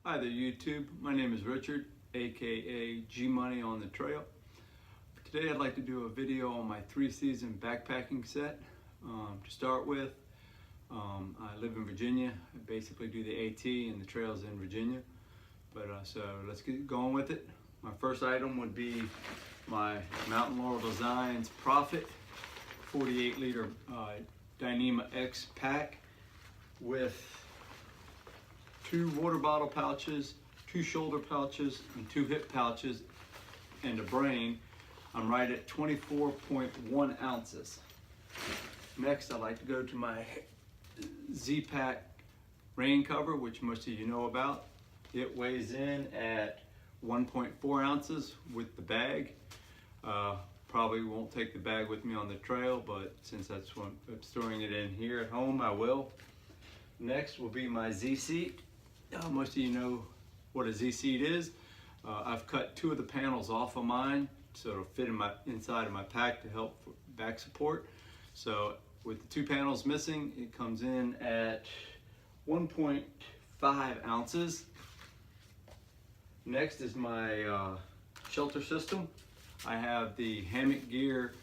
Hi there YouTube, my name is Richard, aka G-Money on the Trail. Today I'd like to do a video on my 3-season backpacking set. To start with, I live in Virginia. I basically do the AT and the trails in Virginia. So let's get going with it. My first item would be my Mountain Laurel Designs Prophet 48 liter Dyneema X pack with 2 water bottle pouches, 2 shoulder pouches, and 2 hip pouches, and a brain. I'm right at 24.1 ounces. Next, I'd like to go to my Z-Pack rain cover, which most of you know about. It weighs in at 1.4 ounces with the bag. Probably won't take the bag with me on the trail, but since that's what I'm storing it in here at home, I will. Next will be my Z-Seat. Most of you know what a Z-Seat is. I've cut 2 of the panels off of mine so it'll fit in inside of my pack to help for back support. So with the 2 panels missing, it comes in at 1.5 ounces. Next is my shelter system. I have the Hammock Gear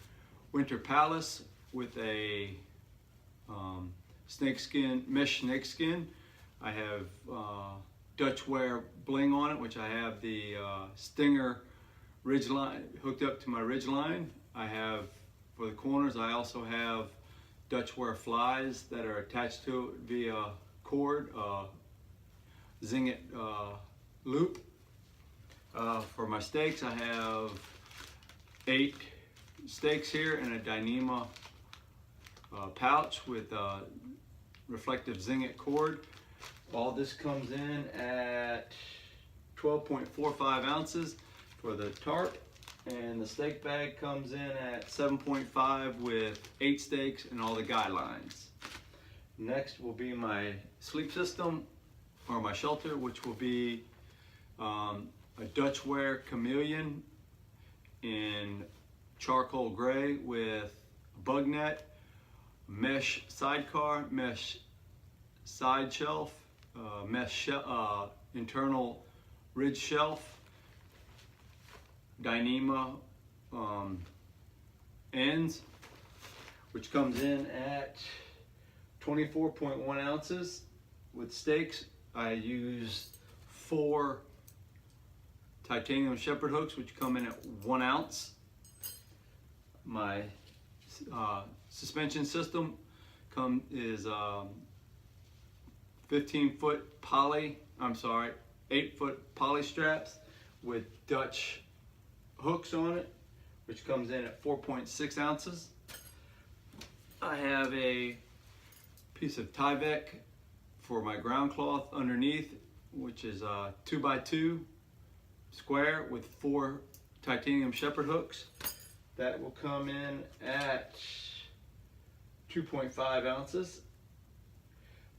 Winter Palace with a mesh snakeskin. I have Dutch wear bling on it, which I have the Stinger Ridgeline hooked up to my Ridgeline. I have, for the corners, I also have Dutch wear flies that are attached to it via cord, Zingit loop. For my stakes, I have 8 stakes here in a Dyneema pouch with reflective Zingit cord. All this comes in at 12.45 ounces for the tarp, and the stake bag comes in at 7.5 with 8 stakes and all the guy lines. Next will be my sleep system, or my shelter, which will be a Dutch wear Chameleon in charcoal gray with bug net, mesh sidecar, mesh side shelf, mesh internal ridge shelf, Dyneema ends, which comes in at 24.1 ounces. With stakes, I used 4 titanium shepherd hooks, which come in at 1 ounce. My suspension system is 15-foot poly, 8-foot poly straps with Dutch hooks on it, which comes in at 4.6 ounces. I have a piece of Tyvek for my ground cloth underneath, which is 2x2 square with 4 titanium shepherd hooks. That will come in at 2.5 ounces.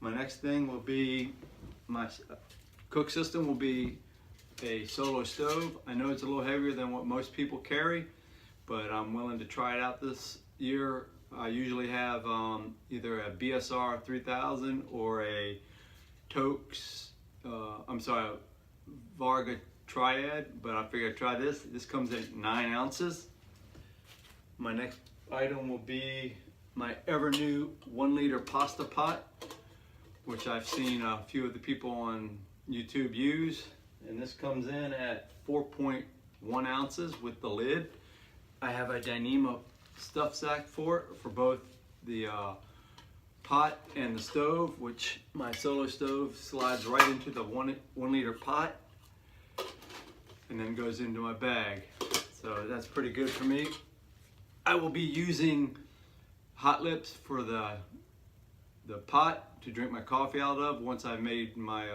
My next thing will be my cook system will be a Solo stove. I know it's a little heavier than what most people carry, but I'm willing to try it out this year. I usually have either a BSR 3000 or a Toaks, Varga Triad, but I figured I'd try this. This comes in at 9 ounces. My next item will be my Evernew 1-liter pasta pot, which I've seen a few of the people on YouTube use. And this comes in at 4.1 ounces with the lid. I have a Dyneema stuff sack for it, for both the pot and the stove, which my Solo stove slides right into the 1-liter pot and then goes into my bag. So that's pretty good for me. I will be using Hot Lips for the pot to drink my coffee out of once I've made my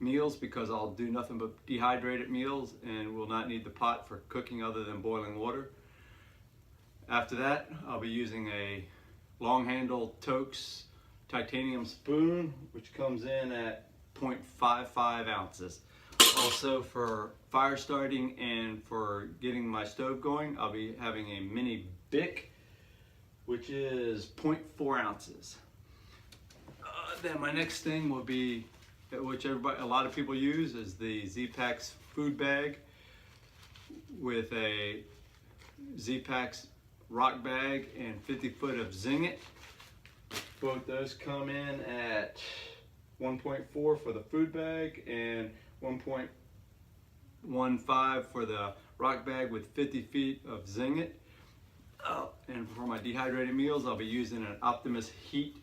meals, because I'll do nothing but dehydrated meals and will not need the pot for cooking other than boiling water. After that, I'll be using a long handle Toaks titanium spoon, which comes in at 0.55 ounces. Also, for fire starting and for getting my stove going, I'll be having a mini Bic, which is 0.4 ounces. Then my next thing will be which a lot of people use, is the Z-Packs food bag with a Z-Packs rock bag and 50 foot of Zing It. Both those come in at 1.4 for the food bag and 1.15 for the rock bag with 50 feet of Zing It. And for my dehydrated meals, I'll be using an Optimus Heat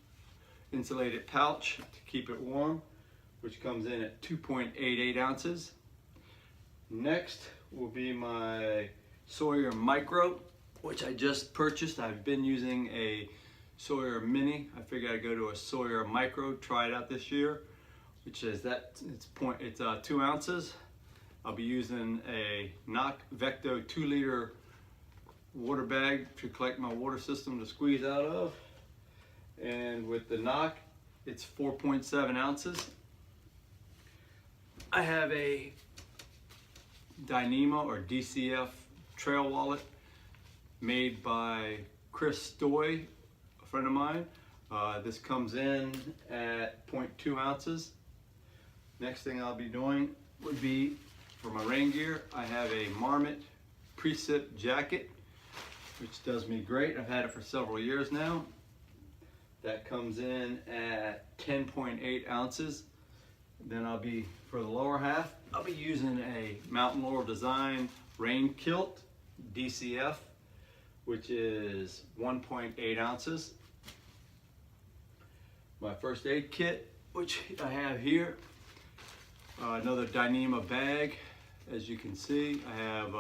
insulated pouch to keep it warm, which comes in at 2.88 ounces. Next will be my Sawyer Micro, which I just purchased. I've been using a Sawyer Mini. I figured I'd go to a Sawyer Micro, try it out this year, which is it's 2 ounces. I'll be using a NOC Vecto 2-liter water bag to collect my water system to squeeze out of. And with the NOC, it's 4.7 ounces. I have a Dyneema or DCF trail wallet made by Chris Stoy, a friend of mine. This comes in at 0.2 ounces. Next thing I'll be doing would be, for my rain gear, I have a Marmot Precip jacket, which does me great. I've had it for several years now. That comes in at 10.8 ounces. Then for the lower half, I'll be using a Mountain Laurel Design rain kilt, DCF, which is 1.8 ounces. My first aid kit, which I have here, another Dyneema bag. As you can see, I have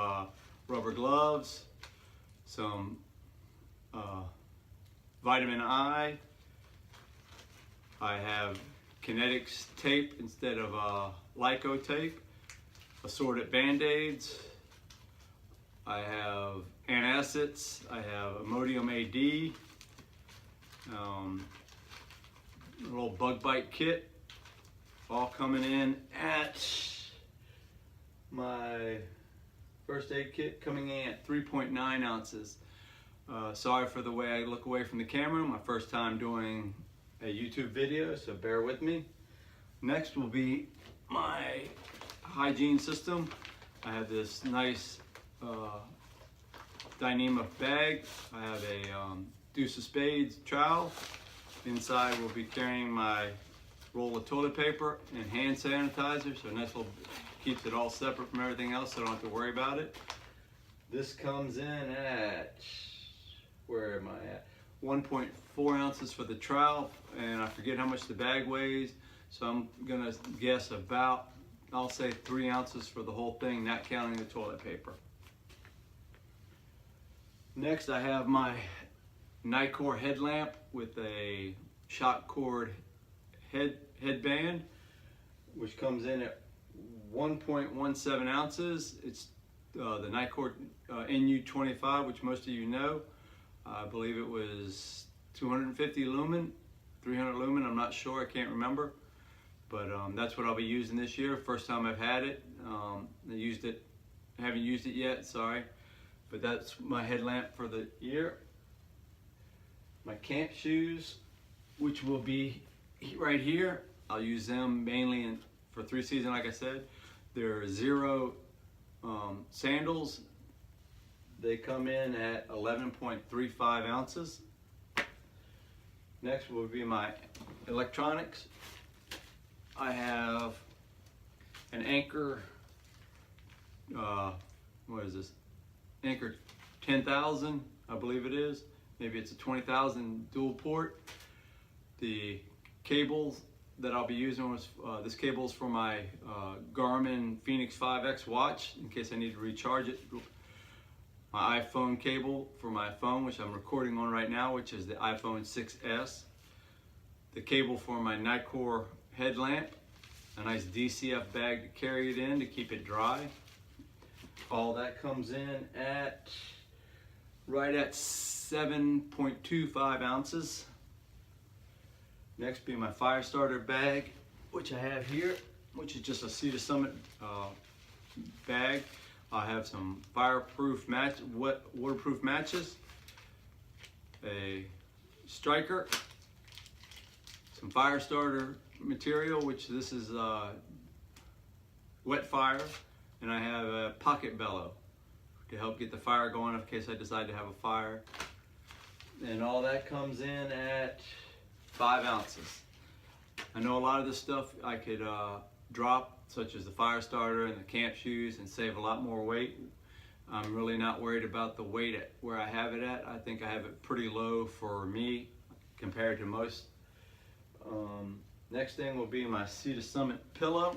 rubber gloves, some vitamin I. I have Kinetics tape instead of Lyco tape, assorted Band-Aids. I have antacids. I have Imodium AD, a little bug bite kit, all coming in at my first aid kit coming in at 3.9 ounces. Sorry for the way I look away from the camera. My first time doing a YouTube video, so bear with me. Next will be my hygiene system. I have this nice Dyneema bag. I have a Deuce of Spades trowel. Inside we'll be carrying my roll of toilet paper and hand sanitizer, so nice little, keeps it all separate from everything else, so I don't have to worry about it. This comes in at, where am I at? 1.4 ounces for the trowel, and I forget how much the bag weighs, so I'm gonna guess about, I'll say 3 ounces for the whole thing, not counting the toilet paper. Next, I have my Nicor headlamp with a shock cord headband, which comes in at 1.17 ounces. It's the Nicor NU25, which most of you know. I believe it was 250 lumen, 300 lumen, I'm not sure, I can't remember. But that's what I'll be using this year. First time I've had it. I haven't used it yet, sorry. But that's my headlamp for the year. My camp shoes, which will be right here. I'll use them mainly for 3 season, like I said. They're Zero sandals. They come in at 11.35 ounces. Next will be my electronics. I have an Anker, what is this? Anker 10,000, I believe it is. Maybe it's a 20,000 dual port. The cables that I'll be using was, this cable is for my Garmin Fenix 5X watch, in case I need to recharge it. My iPhone cable for my phone, which I'm recording on right now, which is the iPhone 6S. The cable for my Nicor headlamp, a nice DCF bag to carry it in to keep it dry. All that comes in at right at 7.25 ounces. Next be my fire starter bag, which I have here, which is just a Cedar Summit bag. I have some fireproof waterproof matches, a striker, some fire starter material, which this is wet fire, and I have a pocket bellow to help get the fire going in case I decide to have a fire. And all that comes in at 5 ounces. I know a lot of this stuff I could drop, such as the fire starter and the camp shoes, and save a lot more weight. I'm really not worried about the weight at where I have it at. I think I have it pretty low for me compared to most. Next thing will be my Sea to Summit pillow.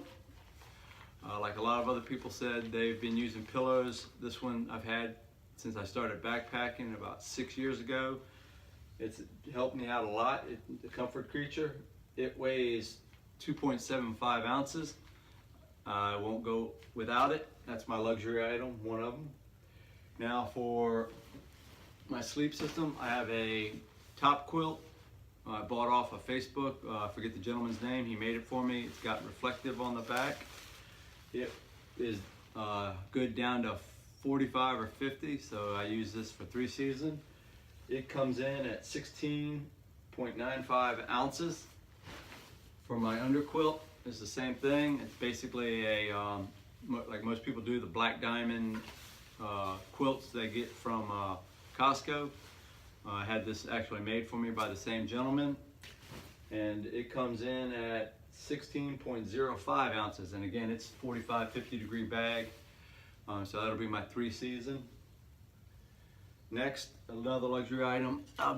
Like a lot of other people said, they've been using pillows. This one I've had since I started backpacking about 6 years ago. It's helped me out a lot. It's a comfort creature. It weighs 2.75 ounces. I won't go without it. That's my luxury item, one of them. Now for my sleep system, I have a top quilt I bought off of Facebook. I forget the gentleman's name. He made it for me. It's got reflective on the back. It is good down to 45 or 50, so I use this for 3 seasons. It comes in at 16.95 ounces. For my underquilt, it's the same thing. It's basically a, like most people do, the Black Diamond quilts they get from Costco. I had this actually made for me by the same gentleman, and it comes in at 16.05 ounces, and again it's 45-50 degree bag, so that'll be my 3 season. Next, another luxury item. I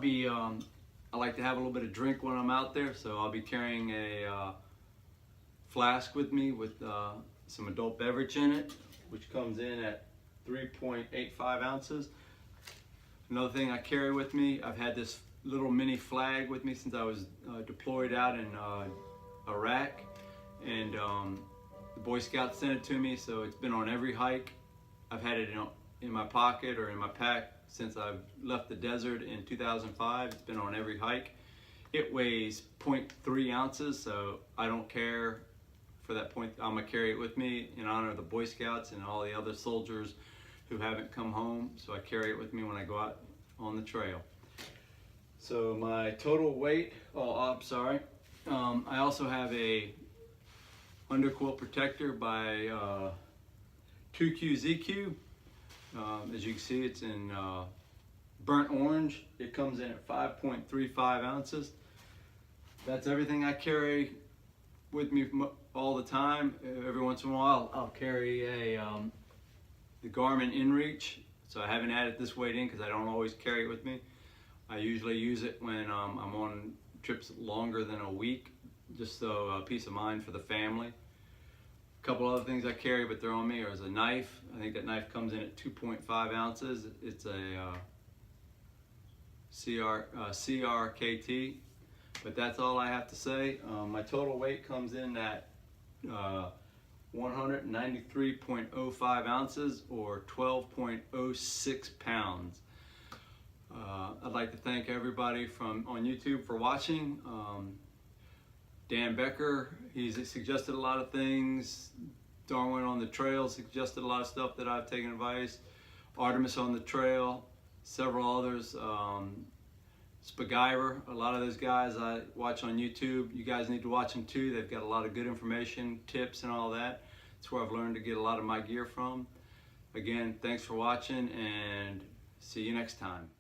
like to have a little bit of drink when I'm out there, so I'll be carrying a flask with me with some adult beverage in it, which comes in at 3.85 ounces. Another thing I carry with me, I've had this little mini flag with me since I was deployed out in Iraq, and the Boy Scouts sent it to me, so it's been on every hike. I've had it in my pocket or in my pack since I've left the desert in 2005. It's been on every hike. It weighs 0.3 ounces, so I don't care for that point. I'm gonna carry it with me in honor of the Boy Scouts and all the other soldiers who haven't come home, so I carry it with me when I go out on the trail. So my total weight, I also have a underquilt protector by 2QZQ. As you can see, it's in burnt orange. It comes in at 5.35 ounces. That's everything I carry with me all the time. Every once in a while, I'll carry the Garmin InReach. So I haven't added this weight in because I don't always carry it with me. I usually use it when I'm on trips longer than a week, just so peace of mind for the family. A couple other things I carry, but they're on me, is a knife. I think that knife comes in at 2.5 ounces. It's a CRKT, but that's all I have to say. My total weight comes in at 193.05 ounces, or 12.06 pounds. I'd like to thank everybody on YouTube for watching. Dan Becker, he's suggested a lot of things. Darwin on the Trail suggested a lot of stuff that I've taken advice. Artemis on the Trail, several others. Spaguyver, a lot of those guys I watch on YouTube. You guys need to watch them too. They've got a lot of good information, tips, and all that. It's where I've learned to get a lot of my gear from. Again, thanks for watching, and see you next time.